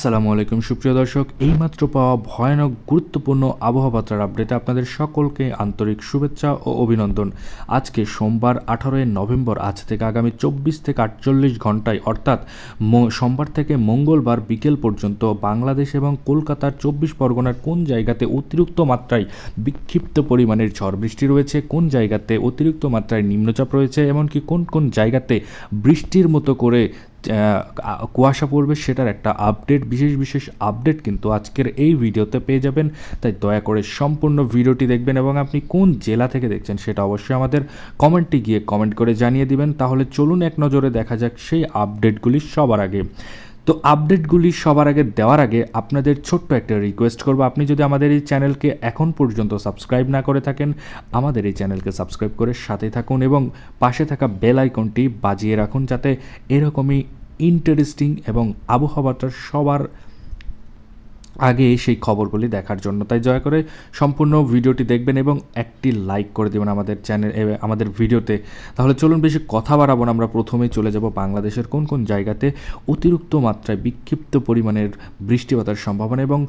আসসালামু আলাইকুম সুপ্রিয় দর্শক, এইমাত্র পাওয়া ভয়ানক গুরুত্বপূর্ণ আবহাওয়া বার্তার আপডেটে আপনাদের সকলকে আন্তরিক শুভেচ্ছা ও অভিনন্দন। আজকে সোমবার 18 নভেম্বর, আজ থেকে আগামী 24 থেকে 48 ঘন্টায় অর্থাৎ সোমবার থেকে মঙ্গলবার বিকেল পর্যন্ত বাংলাদেশ এবং কলকাতার 24 পরগনার কোন জায়গাতে অতিরিক্ত মাত্রায় বিক্ষিপ্ত পরিমাণের ঝড় বৃষ্টি রয়েছে, কোন জায়গাতে অতিরিক্ত মাত্রায় নিম্নচাপ রয়েছে, এমনকি কোন কোন জায়গাতে বৃষ্টির মতো করে কুয়াশা পড়বে, সেটার একটা আপডেট, বিশেষ আপডেট কিন্তু আজকের এই ভিডিওতে পেয়ে যাবেন। তাই দয়া করে সম্পূর্ণ ভিডিওটি দেখবেন এবং আপনি কোন জেলা থেকে দেখছেন সেটা অবশ্যই আমাদের কমেন্টে গিয়ে কমেন্ট করে জানিয়ে দিবেন। তাহলে চলুন এক নজরে দেখা যাক সেই আপডেটগুলি সবার আগে। তো আপডেটগুলি সবার আগে দেওয়ার আগে আপনাদের ছোট্ট একটা রিকোয়েস্ট করব, আপনি যদি আমাদের এই চ্যানেলকে এখন পর্যন্ত সাবস্ক্রাইব না করে থাকেন, আমাদের এই চ্যানেলকে সাবস্ক্রাইব করে সাথে থাকুন এবং পাশে থাকা বেল আইকনটি বাজিয়ে রাখুন, যাতে এরকমই ইন্টারেস্টিং এবং আবহাওয়াটার সবার আগে সেই খবরগুলি দেখার জন্য। তাই দয়া করে সম্পূর্ণ ভিডিওটি দেখবেন এবং একটি লাইক করে দেবেন আমাদের চ্যানেল, আমাদের ভিডিওতে। তাহলে চলুন বেশি কথা বাড়াবো না, আমরা প্রথমেই চলে যাব বাংলাদেশের কোন কোন জায়গাতে অতিরিক্ত মাত্রায় বিক্ষিপ্ত পরিমাণের বৃষ্টিপাতের সম্ভাবনা এবং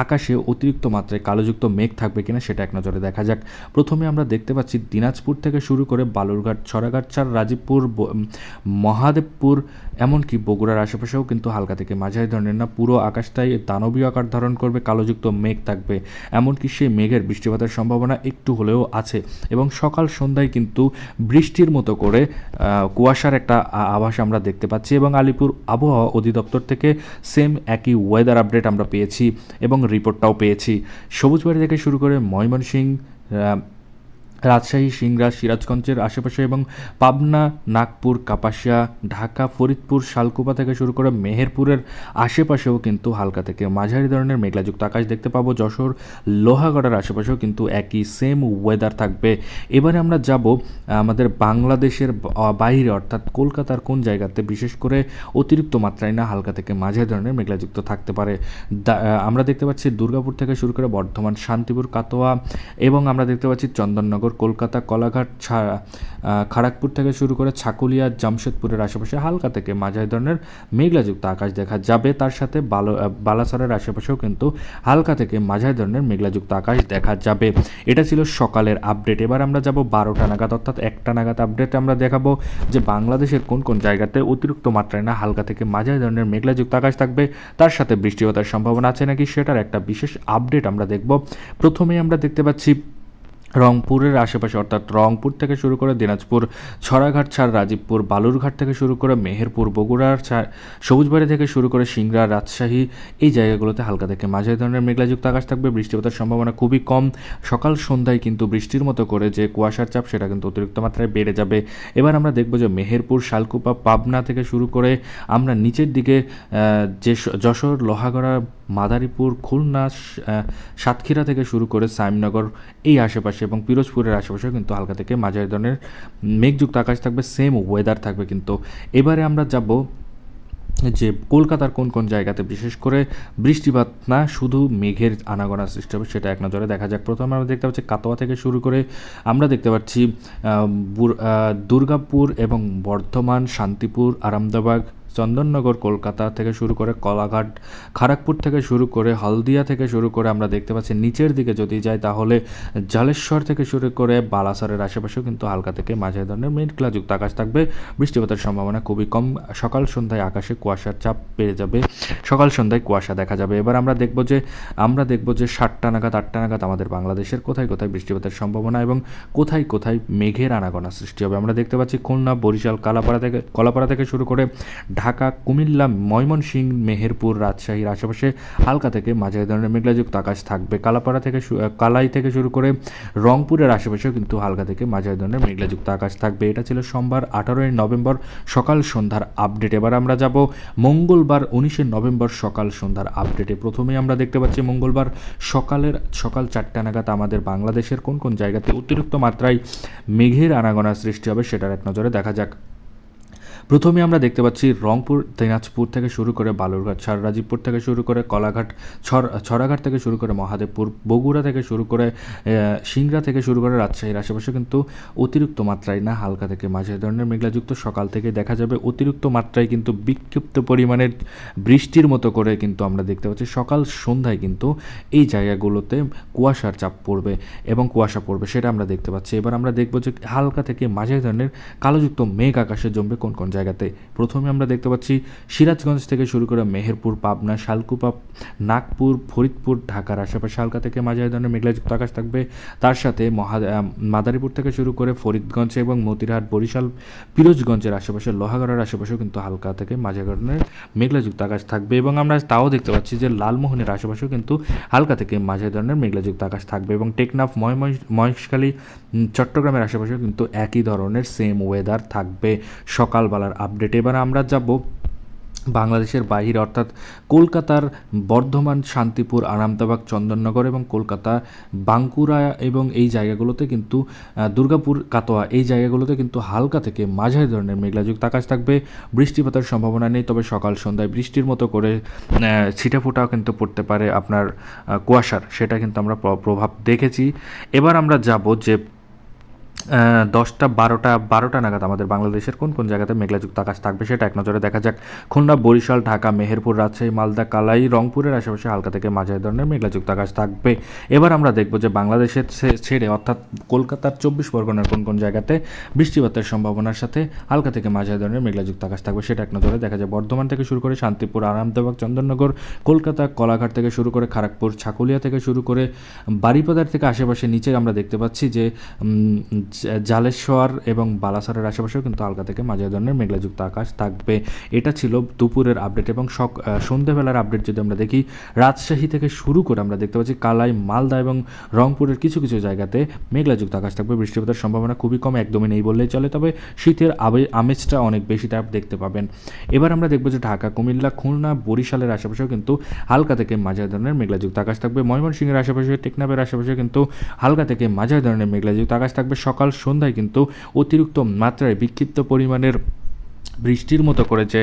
আকাশে অতিরিক্ত মাত্রায় কালোযুক্ত মেঘ থাকবে কিনা সেটা এক নজরে দেখা যাক। প্রথমে আমরা দেখতে পাচ্ছি দিনাজপুর থেকে শুরু করে বালুরঘাট, ছড়াগাছাড়, রাজীবপুর, মহাদেবপুর, এমনকি বগুড়ার আশেপাশেও কিন্তু হালকা থেকে মাঝারি ধরনের না, পুরো আকাশটাই দানবীয় আকার ধারণ করবে, কালোযুক্ত মেঘ থাকবে, এমনকি সেই মেঘের বৃষ্টিপাতের সম্ভাবনা একটু হলেও আছে এবং সকাল সন্ধ্যায় কিন্তু বৃষ্টির মতো করে কুয়াশার একটা আভাস আমরা দেখতে পাচ্ছি এবং আলিপুর আবহাওয়া অধিদপ্তর থেকে সেম একই ওয়েদার আপডেট আমরা পেয়েছি এবং রিপোর্টটাও পেয়েছি। সবুজবাড়ি থেকে শুরু করে ময়মনসিংহ, রাজশাহী, সিংড়া, সিরাজগঞ্জের আশেপাশে এবং পাবনা, নাগপুর, কাপাসিয়া, ঢাকা, ফরিদপুর, শালকুপা থেকে শুরু করে মেহেরপুরের আশেপাশেও কিন্তু হালকা থেকে মাঝারি ধরনের মেঘলাযুক্ত আকাশ দেখতে পাবো। যশোর, লোহাগড়ার আশেপাশেও কিন্তু একই সেম ওয়েদার থাকবে। এবারে আমরা যাব আমাদের বাংলাদেশের বাইরে অর্থাৎ কলকাতার কোন জায়গাতে বিশেষ করে অতিরিক্ত মাত্রায় না হালকা থেকে মাঝারি ধরনের মেঘলাযুক্ত থাকতে পারে। আমরা দেখতে পাচ্ছি দুর্গাপুর থেকে শুরু করে বর্ধমান, শান্তিপুর, কাটোয়া এবং আমরা দেখতে পাচ্ছি চন্দননগর, কলকাতা, কলাঘাট, খড়গপুর থেকে শুরু করে ছাকুলিয়া, জামশেদপুরের আশেপাশে হালকা থেকে মাঝারি ধরনের মেঘলাযুক্ত আকাশ দেখা যাবে। তার সাথে বালাসরের আশেপাশেও কিন্তু হালকা থেকে মাঝারি ধরনের মেঘলাযুক্ত আকাশ দেখা যাবে। এটা ছিল সকালের আপডেট। এবার আমরা যাব 12টা নাগাদ অর্থাৎ 1টা নাগাদ আপডেটে আমরা দেখাবো যে বাংলাদেশের কোন কোন জায়গাতে অতিরিক্ত মাত্রায় না হালকা থেকে মাঝারি ধরনের মেঘলাযুক্ত আকাশ থাকবে, তার সাথে বৃষ্টিপাতের সম্ভাবনা আছে নাকি সেটার একটা বিশেষ আপডেট আমরা দেখব। প্রথমেই আমরা দেখতে পাচ্ছি রংপুরের আশেপাশে অর্থাৎ রংপুর থেকে শুরু করে দিনাজপুর, ছড়াঘাট, রাজীবপুর, বালুরঘাট থেকে শুরু করে মেহেরপুর, বগুড়ার সবুজবাড়ি থেকে শুরু করে সিংড়া, রাজশাহী, এই জায়গাগুলোতে হালকা থেকে মাঝারি ধরনের মেঘলাযুক্ত আকাশ থাকবে, বৃষ্টিপাতের সম্ভাবনা খুবই কম। সকাল সন্ধ্যায় কিন্তু বৃষ্টির মতো করে যে কুয়াশার চাপ সেটা কিন্তু অতিরিক্ত মাত্রায় বেড়ে যাবে। এবার আমরা দেখব যে মেহেরপুর, শালকুপা, পাবনা থেকে শুরু করে আমরা নিচের দিকে যে যশোর, লোহাগড়া, মাদারীপুর, খুলনা, সাতক্ষীরা থেকে শুরু করে সাইমনগর, এই আশেপাশে এবং পিরোজপুরের আশেপাশেও কিন্তু হালকা থেকে মাঝারি ধরনের মেঘযুক্ত আকাশ থাকবে, সেম ওয়েদার থাকবে কিন্তু। এবারে আমরা যাব যে কলকাতার কোন কোন জায়গাতে বিশেষ করে বৃষ্টিপাত না শুধু মেঘের আনাগোনা সৃষ্টি হবে সেটা এক নজরে দেখা যাক। প্রথমে আমরা দেখতে পাচ্ছি কাটোয়া থেকে শুরু করে আমরা দেখতে পাচ্ছি দুর্গাপুর এবং বর্ধমান, শান্তিপুর, আরামদাবাগ, চন্দননগর, কলকাতা থেকে শুরু করে কলাঘাট, খড়গপুর থেকে শুরু করে হলদিয়া থেকে শুরু করে আমরা দেখতে পাচ্ছি নিচের দিকে যদি যাই তাহলে জালেশ্বর থেকে শুরু করে বালাসরের আশেপাশেও কিন্তু হালকা থেকে মাঝারি ধরনের মেঘলাযুক্ত আকাশ থাকবে, বৃষ্টিপাতের সম্ভাবনা খুবই কম। সকাল সন্ধ্যায় আকাশে কুয়াশার চাপ বেড়ে যাবে, সকাল সন্ধ্যায় কুয়াশা দেখা যাবে। এবার আমরা দেখব যে 7টা নাগাদ 8টা নাগাদ আমাদের বাংলাদেশের কোথায় কোথায় বৃষ্টিপাতের সম্ভাবনা এবং কোথায় কোথায় মেঘের আনাগোনা সৃষ্টি হবে। আমরা দেখতে পাচ্ছি খুলনা, বরিশাল, কলাপাড়া থেকে শুরু করে ঢাকা, কুমিল্লা, ময়মনসিংহ, মেহেরপুর, রাজশাহীর আশেপাশে হালকা থেকে মাঝারি ধরনের মেঘলাযুক্ত আকাশ থাকবে। কালাই থেকে শুরু করে রংপুরের আশেপাশেও কিন্তু হালকা থেকে মাঝারি ধরনের মেঘলাযুক্ত আকাশ থাকবে। এটা ছিল সোমবার 18 নভেম্বর সকাল সন্ধ্যার আপডেট। এবার আমরা যাব মঙ্গলবার 19 নভেম্বর সকাল সন্ধ্যার আপডেটে। প্রথমেই আমরা দেখতে পাচ্ছি মঙ্গলবার সকাল 4টা নাগাদ আমাদের বাংলাদেশের কোন কোন জায়গাতে অতিরিক্ত মাত্রায় মেঘের আনাগোনা সৃষ্টি হবে সেটার এক নজরে দেখা যাক। প্রথমে আমরা দেখতে পাচ্ছি রংপুর দিনাজপুর থেকে শুরু করে বালুরঘাট, রাজীবপুর থেকে শুরু করে কলাঘাট, ছড়াঘাট থেকে শুরু করে মহাদেবপুর, বগুড়া থেকে শুরু করে সিংড়া থেকে শুরু করে রাজশাহীর আশেপাশে কিন্তু অতিরিক্ত মাত্রায় না হালকা থেকে মাঝারি ধরনের মেঘলাযুক্ত। সকাল থেকে দেখা যাবে অতিরিক্ত মাত্রায় কিন্তু বিক্ষিপ্ত পরিমাণের বৃষ্টির মতো করে কিন্তু আমরা দেখতে পাচ্ছি সকাল সন্ধ্যায় কিন্তু এই জায়গাগুলোতে কুয়াশার চাপ পড়বে এবং কুয়াশা পড়বে, সেটা আমরা দেখতে পাচ্ছি। এবার আমরা দেখব যে হালকা থেকে মাঝারি ধরনের কালোযুক্ত মেঘ আকাশে জমবে কোন কোন জায়গাতে। প্রথমে আমরা দেখতে পাচ্ছি সিরাজগঞ্জ থেকে শুরু করে মেহেরপুর, পাবনা, শালকুপা, নাগপুর, ফরিদপুর, ঢাকার আশেপাশে হালকা থেকে মাঝারি ধরনের মেঘলাযুক্ত আকাশ থাকবে। তার সাথে মাদারীপুর থেকে শুরু করে ফরিদগঞ্জ এবং মতিরহাট, বরিশাল, পিরোজগঞ্জের আশেপাশে, লোহাগড়ার আশেপাশেও কিন্তু হালকা থেকে মাঝারি ধরনের মেঘলাযুক্ত আকাশ থাকবে এবং আমরা তাও দেখতে পাচ্ছি যে লালমোহনের আশেপাশেও কিন্তু হালকা থেকে মাঝারি ধরনের মেঘলাযুক্ত আকাশ থাকবে এবং টেকনাফ, মহেশখালী, চট্টগ্রামের আশেপাশেও কিন্তু একই ধরনের সেম ওয়েদার থাকবে সকালবেলার আপডেট। এবার আমরা যাব বাংলাদেশের বাইরে, অর্থাৎ কলকাতার বর্ধমান, শান্তিপুর, আরামবাগ, চন্দননগর এবং কলকাতা, বাঁকুড়া এবং এই জায়গাগুলোতে কিন্তু দুর্গাপুর, কাটোয়া এই জায়গাগুলোতে কিন্তু হালকা থেকে মাঝারি ধরনের মেঘলাযুক্ত আকাশ থাকবে। বৃষ্টিপাতের সম্ভাবনা নেই, তবে সকাল সন্ধ্যায় বৃষ্টির মতো করে ছিটেফোঁটাও কিন্তু পড়তে পারে আপনার কুয়াশার, সেটা কিন্তু আমরা প্রভাব দেখেছি। এবার আমরা যাব যে 10টা 12টা নাগাদ আমাদের বাংলাদেশের কোন কোন জায়গাতে মেঘলাযুক্ত আকাশ থাকবে সেটা এক নজরে দেখা যাক। খুলনা, বরিশাল, ঢাকা, মেহেরপুর, রাজশাহী, মালদা, কালাই, রংপুরের আশেপাশে হালকা থেকে মাঝারি ধরনের মেঘলাযুক্ত আকাশ থাকবে। এবার আমরা দেখব যে বাংলাদেশের ছেড়ে অর্থাৎ কলকাতার 24 পরগনার কোন কোন জায়গাতে বৃষ্টিপাতের সম্ভাবনার সাথে হালকা থেকে মাঝারি ধরনের মেঘলাযুক্ত আকাশ থাকবে, সেটা এক নজরে দেখা যায়। বর্ধমান থেকে শুরু করে শান্তিপুর, আরামবাগ, চন্দননগর, কলকাতা, কলাঘাট থেকে শুরু করে খড়গপুর, ছাকুলিয়া থেকে শুরু করে বারিপদার থেকে আশেপাশে নিচে আমরা দেখতে পাচ্ছি যে জালেশ্বর এবং বালাসরের আশেপাশেও কিন্তু হালকা থেকে মাঝারি ধরনের মেঘলাযুক্ত আকাশ থাকবে। এটা ছিল দুপুরের আপডেট এবং সন্ধ্যাবেলার আপডেট যদি আমরা দেখি, রাজশাহী থেকে শুরু করে আমরা দেখতে পাচ্ছি কালাই, মালদা এবং রংপুরের কিছু কিছু জায়গাতে মেঘলাযুক্ত আকাশ থাকবে। বৃষ্টিপাতের সম্ভাবনা খুবই কম, একদমই নেই বললেই চলে, তবে শীতের আমেজটা অনেক বেশি তার দেখতে পাবেন। এবার আমরা দেখব যে ঢাকা, কুমিল্লা, খুলনা, বরিশালের আশেপাশেও কিন্তু হালকা থেকে মাঝারি ধরনের মেঘলাযুক্ত আকাশ থাকবে। ময়মনসিংহের আশেপাশে, টেকনাফের আশেপাশে কিন্তু হালকা থেকে মাঝারি ধরনের মেঘলাযুক্ত আকাশ থাকবে। সকাল সন্ধ্যায় কিন্তু অতিরিক্ত মাত্রায় বিক্ষিপ্ত পরিমাণের বৃষ্টির মতো করে যে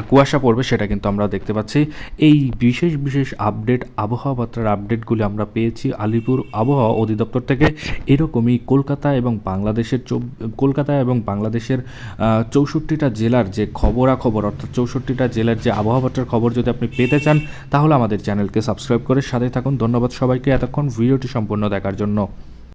কুয়াশা পড়বে সেটা কিন্তু আমরা দেখতে পাচ্ছি। এই বিশেষ বিশেষ আপডেট, আবহাওয়া বার্তার আপডেটগুলি আমরা পেয়েছি আলিপুর আবহাওয়া অধিদপ্তর থেকে। এরকমই কলকাতা এবং বাংলাদেশের 64টা জেলার যে খবরাখবর, অর্থাৎ 64টা জেলার যে আবহাওয়া বার্তার খবর যদি আপনি পেতে চান তাহলে আমাদের চ্যানেলকে সাবস্ক্রাইব করে সাথে থাকুন। ধন্যবাদ সবাইকে এতক্ষণ ভিডিওটি সম্পূর্ণ দেখার জন্য।